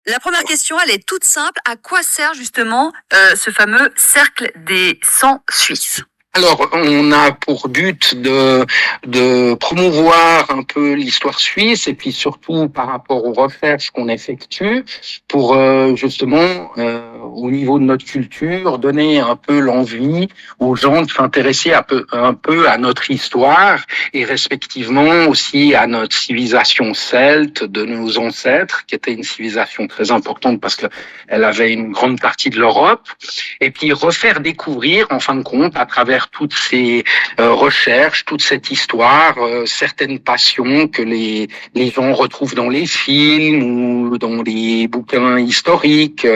La première question, elle est toute simple. À quoi sert justement ce fameux cercle des 100 Suisses? Alors, on a pour but de promouvoir un peu l'histoire suisse et puis surtout par rapport aux recherches qu'on effectue pour justement, au niveau de notre culture, donner un peu l'envie aux gens de s'intéresser un peu à notre histoire et respectivement aussi à notre civilisation celte de nos ancêtres, qui était une civilisation très importante parce qu'elle avait une grande partie de l'Europe, et puis refaire découvrir, en fin de compte, à travers toutes ces recherches, toute cette histoire, certaines passions que les gens retrouvent dans les films ou dans les bouquins historiques,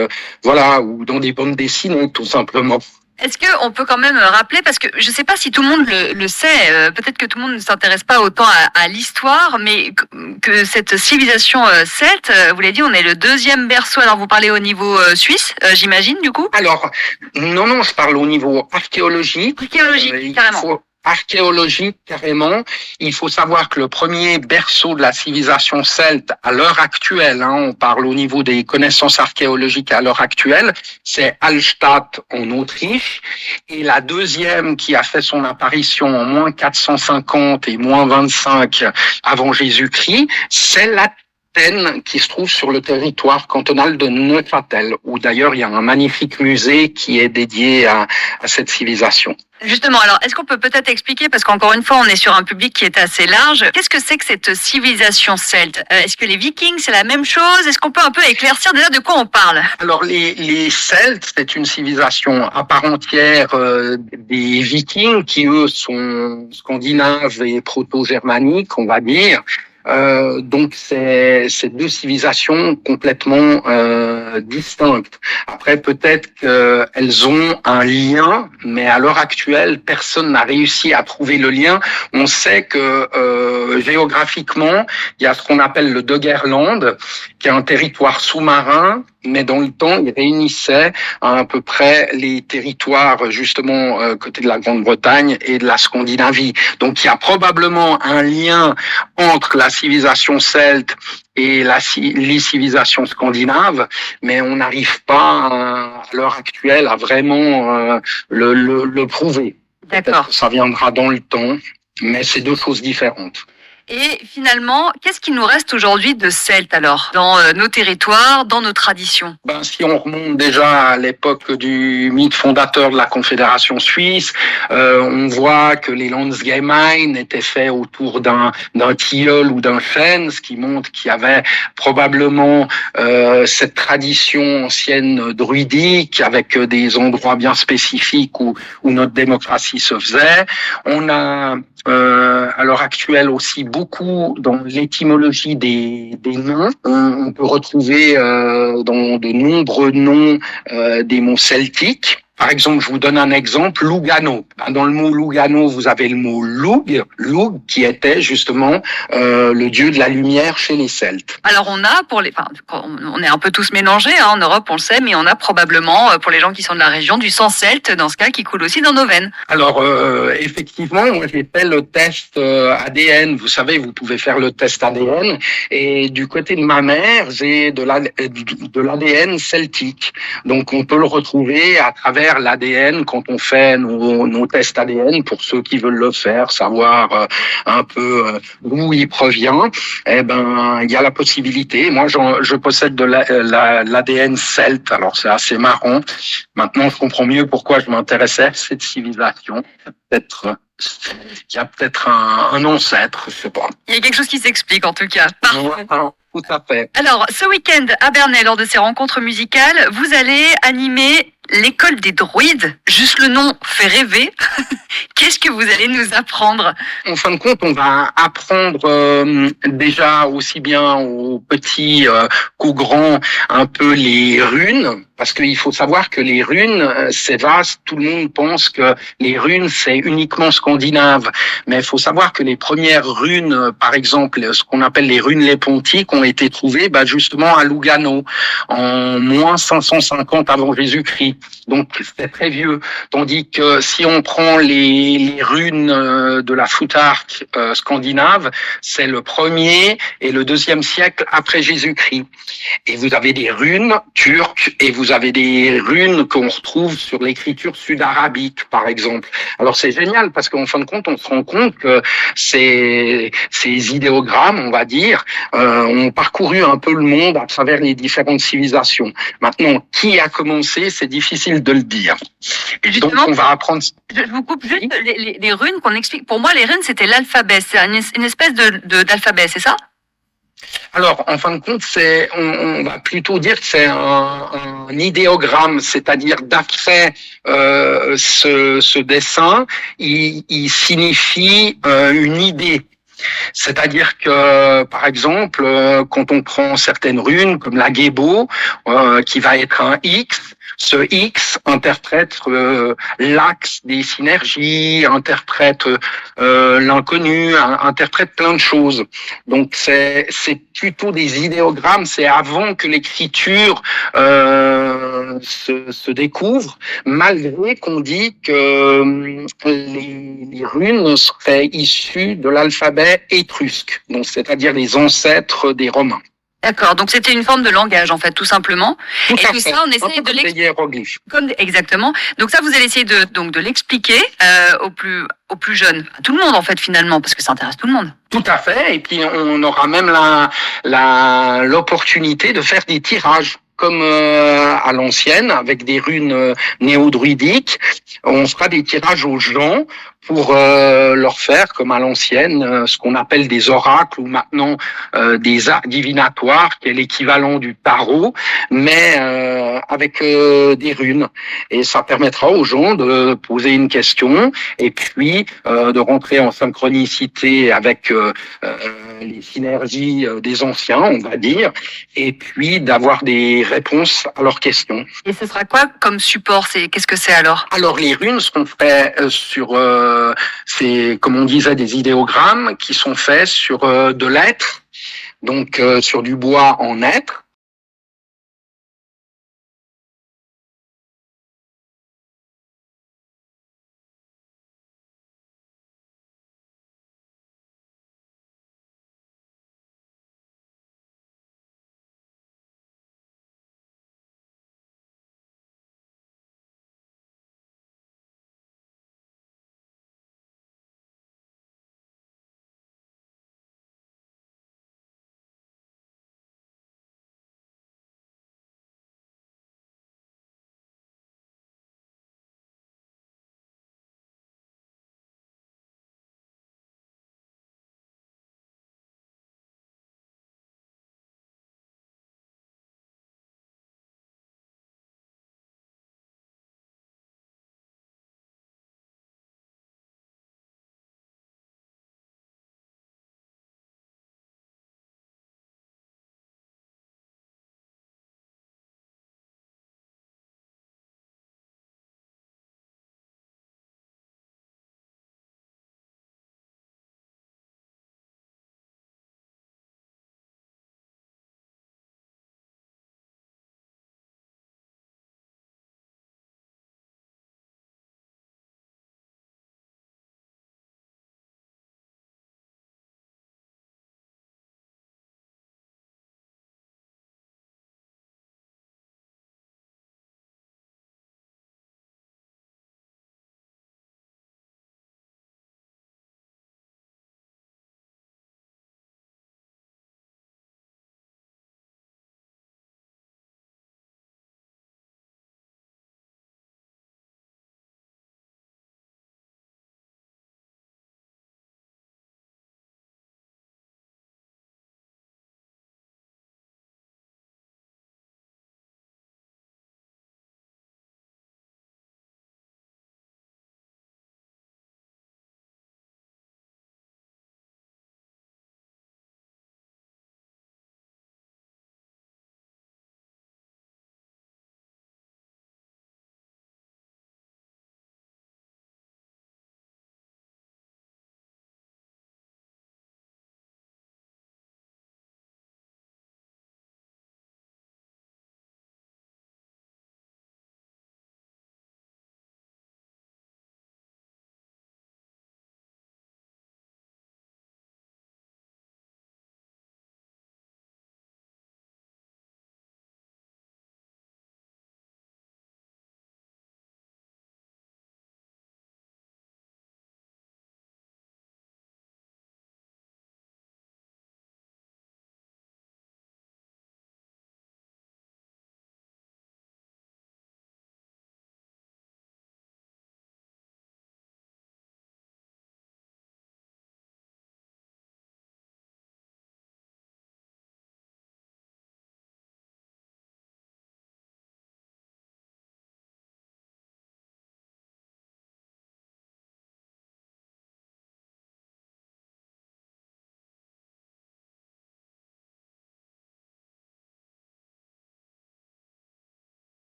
voilà, ou dans des bandes dessinées, tout simplement. Est-ce qu'on peut quand même rappeler, parce que je ne sais pas si tout le monde le sait, peut-être que tout le monde ne s'intéresse pas autant à l'histoire, mais que cette civilisation celte, vous l'avez dit, on est le deuxième berceau. Alors vous parlez au niveau suisse, j'imagine, du coup? Alors, non, je parle au niveau archéologique. Archéologique, carrément. Archéologique, carrément. Il faut savoir que le premier berceau de la civilisation celte à l'heure actuelle, on parle au niveau des connaissances archéologiques à l'heure actuelle, c'est Hallstatt en Autriche. Et la deuxième qui a fait son apparition en moins 450 et moins 25 avant Jésus-Christ, c'est l'Athènes qui se trouve sur le territoire cantonal de Neuchâtel, où d'ailleurs il y a un magnifique musée qui est dédié à cette civilisation. Justement, alors est-ce qu'on peut peut-être expliquer, parce qu'encore une fois on est sur un public qui est assez large, qu'est-ce que c'est que cette civilisation celte? Est-ce que les Vikings c'est la même chose? Est-ce qu'on peut un peu éclaircir déjà de quoi on parle? Alors les Celtes, c'est une civilisation à part entière des Vikings qui eux sont scandinaves et proto-germaniques, on va dire. Donc c'est deux civilisations complètement distinctes. Après peut-être qu'elles ont un lien, mais à l'heure actuelle personne n'a réussi à trouver le lien. On sait que géographiquement il y a ce qu'on appelle le Doggerland, qui est un territoire sous-marin, mais dans le temps il réunissait à peu près les territoires justement côté de la Grande-Bretagne et de la Scandinavie. Donc il y a probablement un lien entre la civilisation celte et les civilisations scandinaves, mais on n'arrive pas à l'heure actuelle à vraiment le prouver. D'accord. Ça viendra dans le temps, mais c'est deux choses différentes. Et finalement, qu'est-ce qui nous reste aujourd'hui de celte alors, dans nos territoires, dans nos traditions? Si on remonte déjà à l'époque du mythe fondateur de la Confédération suisse, on voit que les Landsgemein étaient faits autour d'un tilleul ou d'un chêne, ce qui montre qu'il y avait probablement cette tradition ancienne druidique avec des endroits bien spécifiques où notre démocratie se faisait. On a à l'heure actuelle aussi beaucoup dans l'étymologie des noms. On peut retrouver dans de nombreux noms des mots celtiques. Par exemple, je vous donne un exemple, Lugano. Dans le mot Lugano, vous avez le mot Lug qui était justement le dieu de la lumière chez les Celtes. Alors on a on est un peu tous mélangés en Europe, on le sait, mais on a probablement pour les gens qui sont de la région du sang celte dans ce cas qui coule aussi dans nos veines. Alors effectivement, moi j'ai fait le test ADN. Vous savez, vous pouvez faire le test ADN et du côté de ma mère, j'ai de l'ADN celtique. Donc on peut le retrouver à travers l'ADN quand on fait nos tests ADN pour ceux qui veulent le faire, savoir un peu d'où il provient. Il y a la possibilité. Moi, je possède de l'ADN celte. Alors, c'est assez marrant. Maintenant, je comprends mieux pourquoi je m'intéressais à cette civilisation. Il y a peut-être un ancêtre, je sais pas. Il y a quelque chose qui s'explique en tout cas. Parfait. Tout à fait. Alors, ce week-end à Bernay, lors de ces rencontres musicales, vous allez animer l'école des druides. Juste le nom fait rêver. Qu'est-ce que vous allez nous apprendre? En fin de compte, on va apprendre déjà aussi bien aux petits qu'aux grands un peu les runes. Parce qu'il faut savoir que les runes, c'est vaste. Tout le monde pense que les runes, c'est uniquement scandinave. Mais il faut savoir que les premières runes, par exemple, ce qu'on appelle les runes lépontiques, ont été trouvées justement à Lugano, en moins 550 avant Jésus-Christ. Donc c'est très vieux. Tandis que si on prend les runes de la Futhark scandinave, c'est le 1er et le 2e siècle après Jésus-Christ. Et vous avez des runes turques et vous avez des runes qu'on retrouve sur l'écriture sud-arabique, par exemple. Alors c'est génial parce qu'en fin de compte, on se rend compte que ces idéogrammes, on va dire, ont parcouru un peu le monde à travers les différentes civilisations. Maintenant, qui a commencé, c'est difficile de le dire. Justement, donc on va apprendre. Je vous coupe juste les runes qu'on explique. Pour moi, les runes, c'était l'alphabet. C'est une espèce d'alphabet, c'est ça? Alors, en fin de compte, on va plutôt dire que c'est un idéogramme, c'est-à-dire d'après ce dessin, il signifie une idée. C'est-à-dire que, par exemple, quand on prend certaines runes, comme la Gébo, qui va être un X, ce X interprète l'axe des synergies, interprète l'inconnu, interprète plein de choses. Donc c'est plutôt des idéogrammes, c'est avant que l'écriture se découvre, malgré qu'on dit que les runes seraient issues de l'alphabet étrusque, donc c'est-à-dire les ancêtres des Romains. D'accord, donc c'était une forme de langage en fait, tout simplement. Tout et à tout fait. ça, on essaye de l'expliquer. Exactement. Donc ça, vous allez essayer de l'expliquer aux plus jeunes, à tout le monde en fait finalement, parce que ça intéresse tout le monde. Tout à fait. Et puis on aura même l'opportunité de faire des tirages. Comme à l'ancienne, avec des runes néo-druidiques, on fera des tirages aux gens pour leur faire, comme à l'ancienne, ce qu'on appelle des oracles ou maintenant des arts divinatoires, qui est l'équivalent du tarot, mais avec des runes. Et ça permettra aux gens de poser une question et puis de rentrer en synchronicité avec les synergies des anciens, on va dire, et puis d'avoir des réponses à leurs questions. Et ce sera quoi comme support? Qu'est-ce que c'est alors? Alors les runes sont faites sur, c'est comme on disait, des idéogrammes qui sont faits sur de l'être, donc sur du bois en être.